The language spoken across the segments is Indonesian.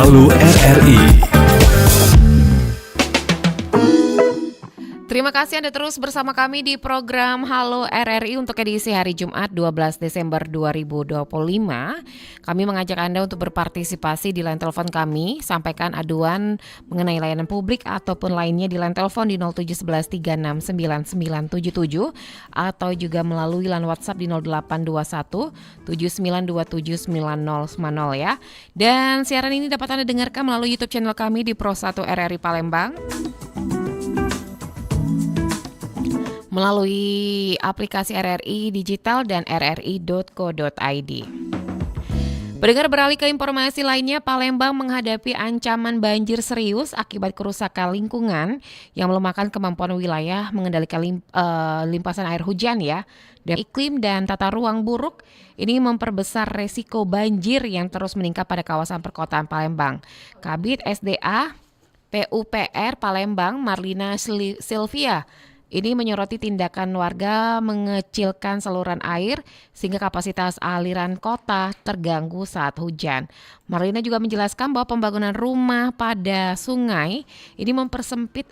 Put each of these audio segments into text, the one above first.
Halo RRI. Terima kasih Anda terus bersama kami di program Halo RRI untuk edisi hari Jumat 12 Desember 2025. Kami mengajak Anda untuk berpartisipasi di line telepon kami. Sampaikan aduan mengenai layanan publik ataupun lainnya di line telepon di 0711369977 atau juga melalui line WhatsApp di 0821 79279090 ya. Dan siaran ini dapat Anda dengarkan melalui YouTube channel kami di Pro1 RRI Palembang, melalui aplikasi RRI Digital dan rri.co.id. Pendengar, beralih ke informasi lainnya, Palembang menghadapi ancaman banjir serius akibat kerusakan lingkungan yang melemahkan kemampuan wilayah mengendalikan limpasan air hujan ya. Dan iklim dan tata ruang buruk ini memperbesar resiko banjir yang terus meningkat pada kawasan perkotaan Palembang. Kabid SDA PUPR Palembang Marlina Sylvia ini menyoroti tindakan warga mengecilkan saluran air sehingga kapasitas aliran kota terganggu saat hujan. Marlina juga menjelaskan bahwa pembangunan rumah pada sungai ini mempersempit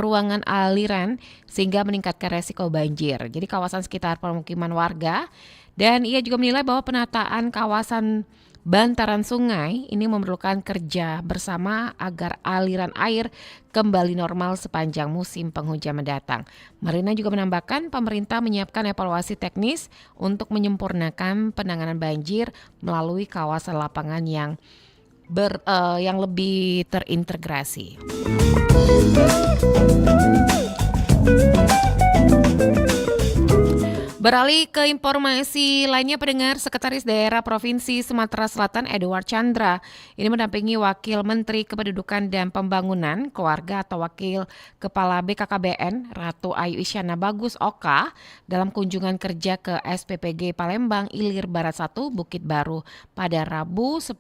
ruangan aliran sehingga meningkatkan resiko banjir. Jadi kawasan sekitar permukiman warga, dan ia juga menilai bahwa penataan kawasan bantaran sungai ini memerlukan kerja bersama agar aliran air kembali normal sepanjang musim penghujan mendatang. Marlina juga menambahkan pemerintah menyiapkan evaluasi teknis untuk menyempurnakan penanganan banjir melalui kawasan lapangan yang lebih terintegrasi. Beralih ke informasi lainnya, pendengar, Sekretaris Daerah Provinsi Sumatera Selatan Edward Chandra ini mendampingi Wakil Menteri Kependudukan dan Pembangunan Keluarga atau Wakil Kepala BKKBN Ratu Ayu Isyana Bagus Oka dalam kunjungan kerja ke SPPG Palembang Ilir Barat 1 Bukit Baru pada Rabu 10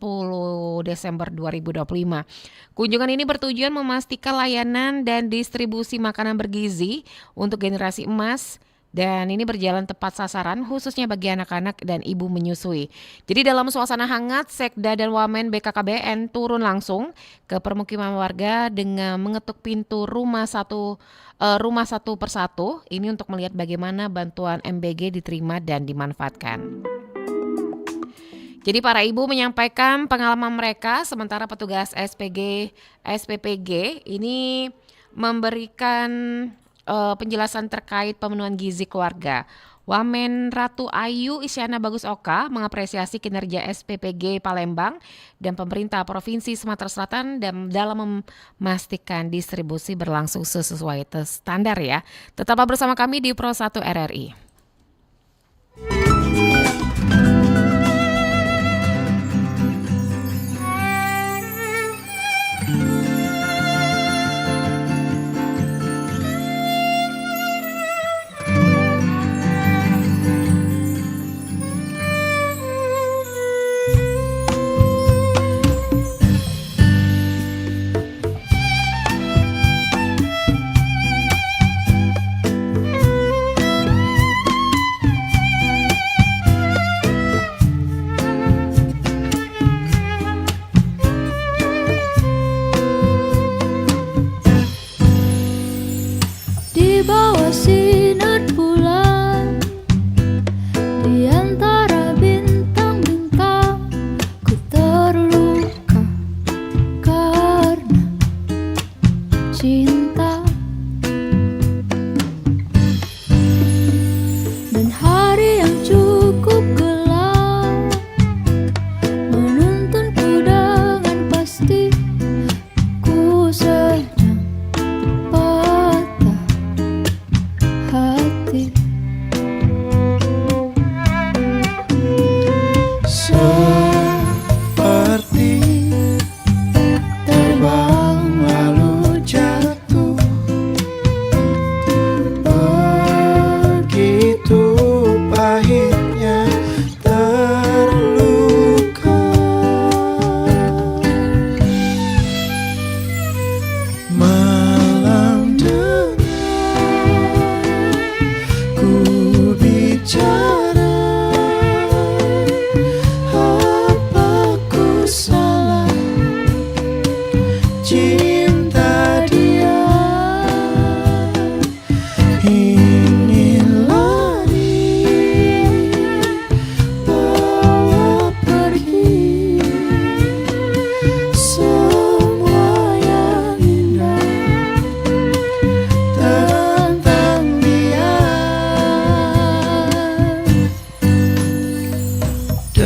Desember 2025. Kunjungan ini bertujuan memastikan layanan dan distribusi makanan bergizi untuk generasi emas, dan ini berjalan tepat sasaran khususnya bagi anak-anak dan ibu menyusui. Jadi dalam suasana hangat, Sekda dan Wamen BKKBN turun langsung ke permukiman warga dengan mengetuk pintu rumah satu persatu ini untuk melihat bagaimana bantuan MBG diterima dan dimanfaatkan. Jadi para ibu menyampaikan pengalaman mereka, sementara petugas SPPG ini memberikan penjelasan terkait pemenuhan gizi keluarga. Wamen Ratu Ayu Isyana Bagus Oka mengapresiasi kinerja SPPG Palembang dan pemerintah Provinsi Sumatera Selatan dalam memastikan distribusi berlangsung sesuai standar ya. Tetaplah bersama kami di Pro1 RRI.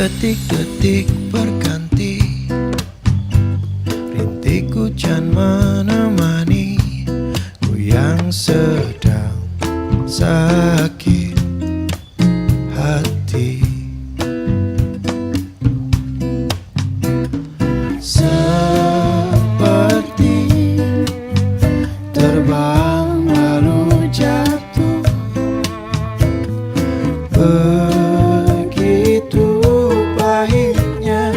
Detik-detik berganti, rintik hujan menemani ku yang sedang sakit hati. Seperti terbang lalu jatuh, begitu pahitnya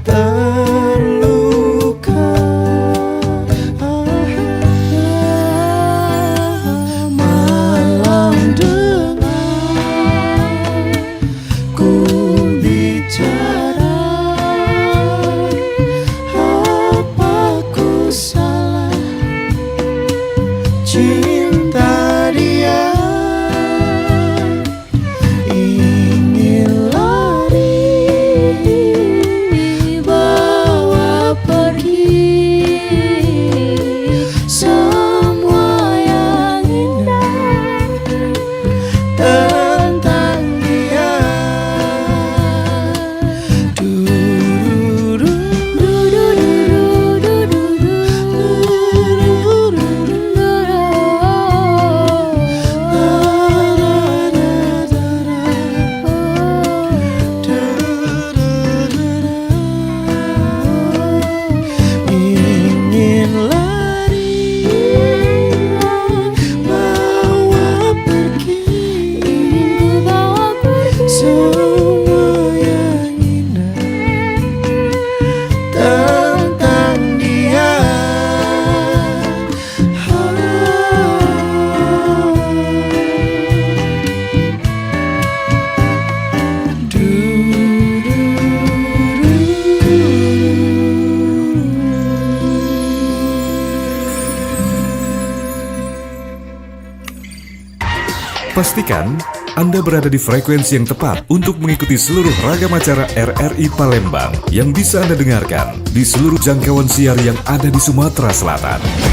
terluka. Malam dengar ku bicara, apa ku salah cinta dia? Ingin lari, bawa pergi semua yang indah tentang dia. Ingin lari, bawa pergi semua yang indah tentang dia. Pastikan Anda berada di frekuensi yang tepat untuk mengikuti seluruh ragam acara RRI Palembang yang bisa Anda dengarkan di seluruh jangkauan siar yang ada di Sumatera Selatan.